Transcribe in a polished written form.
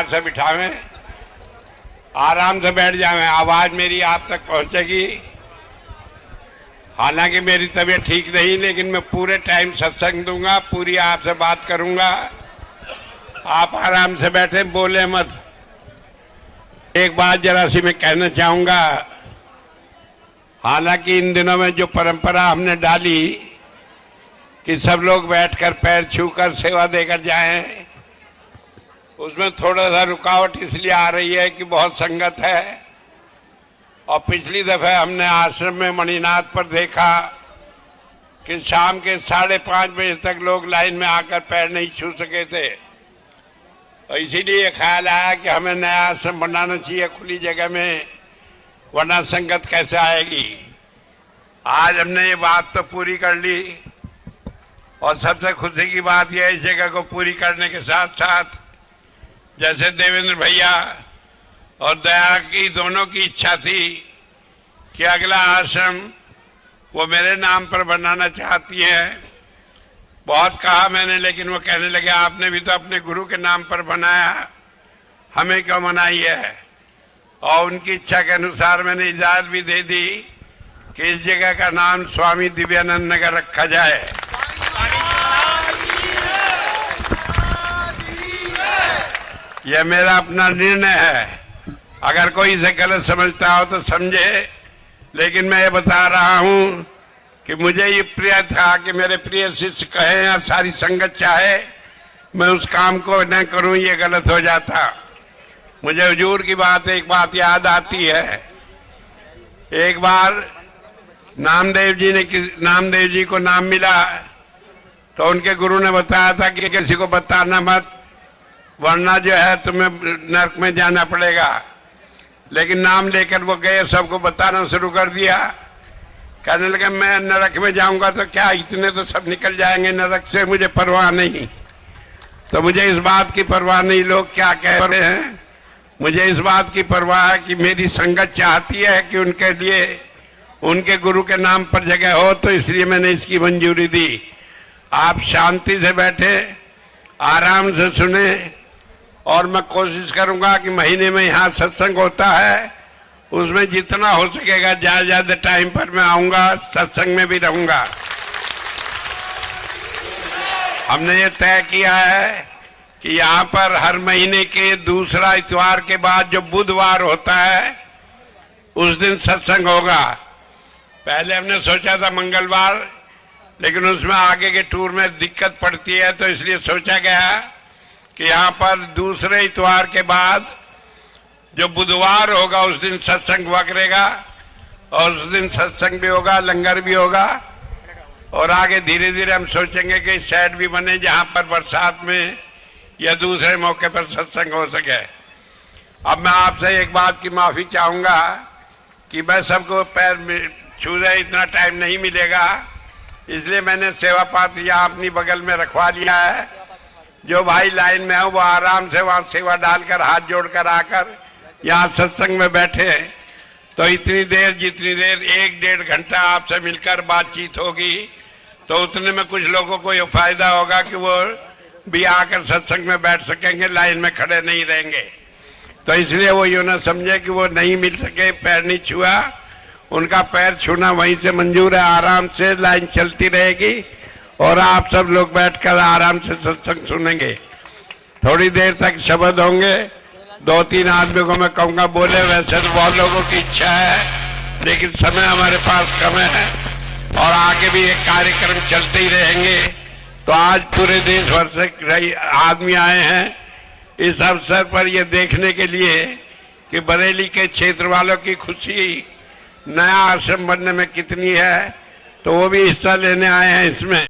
से बिठावें, आराम से बैठ जावें, आवाज मेरी आप तक पहुंचेगी। हालांकि मेरी तबीयत ठीक नहीं, लेकिन मैं पूरे टाइम सत्संग दूंगा, पूरी आपसे बात करूंगा। आप आराम से बैठे, बोले मत। एक बात जरा सी मैं कहना चाहूंगा, हालांकि इन दिनों में जो परंपरा हमने डाली कि सब लोग बैठकर पैर छूकर सेवा देकर जाएं, उसमें थोड़ा सा रुकावट इसलिए आ रही है कि बहुत संगत है। और पिछली दफे हमने आश्रम में मणिनाथ पर देखा कि शाम के 5:30 बजे तक लोग लाइन में आकर पैर नहीं छू सके थे। तो इसीलिए ख्याल आया कि हमें नया आश्रम बनाना चाहिए खुली जगह में, वरना संगत कैसे आएगी। आज हमने ये बात तो पूरी कर ली, और सबसे खुशी की बात यह है इस जगह को पूरी करने के साथ साथ जैसे देवेंद्र भैया और दया की दोनों की इच्छा थी कि अगला आश्रम वो मेरे नाम पर बनाना चाहती है। बहुत कहा मैंने, लेकिन वो कहने लगे आपने भी तो अपने गुरु के नाम पर बनाया, हमें क्यों मनाई है। और उनकी इच्छा के अनुसार मैंने इजाजत भी दे दी कि इस जगह का नाम स्वामी दिव्यानंद नगर रखा जाए। यह मेरा अपना निर्णय है, अगर कोई इसे गलत समझता हो तो समझे, लेकिन मैं ये बता रहा हूं कि मुझे ये प्रिय था कि मेरे प्रिय शिष्य कहें या सारी संगत चाहे, मैं उस काम को न करूं, ये गलत हो जाता। मुझे हुजूर की एक बात याद आती है। एक बार नामदेव जी को नाम मिला तो उनके गुरु ने बताया था कि किसी को बताना मत, वरना जो है तुम्हें नरक में जाना पड़ेगा। लेकिन नाम लेकर वो गए, सबको बताना शुरू कर दिया। कहने लगे मैं नरक में जाऊंगा तो क्या, इतने तो सब निकल जाएंगे नरक से, मुझे परवाह नहीं। तो मुझे इस बात की परवाह नहीं लोग क्या कह रहे हैं, मुझे इस बात की परवाह है कि मेरी संगत चाहती है कि उनके लिए उनके गुरु के नाम पर जगह हो, तो इसलिए मैंने इसकी मंजूरी दी। आप शांति से बैठे, आराम से सुने, और मैं कोशिश करूंगा कि महीने में यहाँ सत्संग होता है, उसमें जितना हो सकेगा ज्यादा टाइम पर मैं आऊंगा, सत्संग में भी रहूंगा। हमने ये तय किया है कि यहाँ पर हर महीने के दूसरा इतवार के बाद जो बुधवार होता है उस दिन सत्संग होगा। पहले हमने सोचा था मंगलवार, लेकिन उसमें आगे के टूर में दिक्कत पड़ती है, तो इसलिए सोचा गया कि यहाँ पर दूसरे इतवार के बाद जो बुधवार होगा उस दिन सत्संग हुआ करेगा, और उस दिन सत्संग भी होगा, लंगर भी होगा। और आगे धीरे धीरे हम सोचेंगे कि शेड भी बने जहाँ पर बरसात में या दूसरे मौके पर सत्संग हो सके। अब मैं आपसे एक बात की माफी चाहूंगा कि मैं सबको पैर छू रहे, इतना टाइम नहीं मिलेगा, इसलिए मैंने सेवा पात्र यहाँ अपनी बगल में रखवा लिया है। जो भाई लाइन में हो वो आराम से वहाँ सेवा डालकर हाथ जोड़कर आकर यहाँ सत्संग में बैठे, तो इतनी देर जितनी देर 1-1.5 घंटा आपसे मिलकर बातचीत होगी, तो उतने में कुछ लोगों को ये फायदा होगा कि वो भी आकर सत्संग में बैठ सकेंगे, लाइन में खड़े नहीं रहेंगे। तो इसलिए वो यूँ ना समझे कि वो नहीं मिल सके, पैर नहीं छुआ, उनका पैर छूना वहीं से मंजूर है। आराम से लाइन चलती रहेगी और आप सब लोग बैठकर आराम से सत्संग सुनेंगे। थोड़ी देर तक शब्द होंगे, 2-3 आदमियों को मैं कहूँगा बोले, वैसे तो बहुत लोगों की इच्छा है, लेकिन समय हमारे पास कम है और आगे भी ये कार्यक्रम चलते ही रहेंगे। तो आज पूरे देश भर से आदमी आए हैं इस अवसर पर ये देखने के लिए कि बरेली के क्षेत्र वालों की खुशी नया आश्रम बनने में कितनी है, तो वो भी हिस्सा लेने आए हैं इसमें।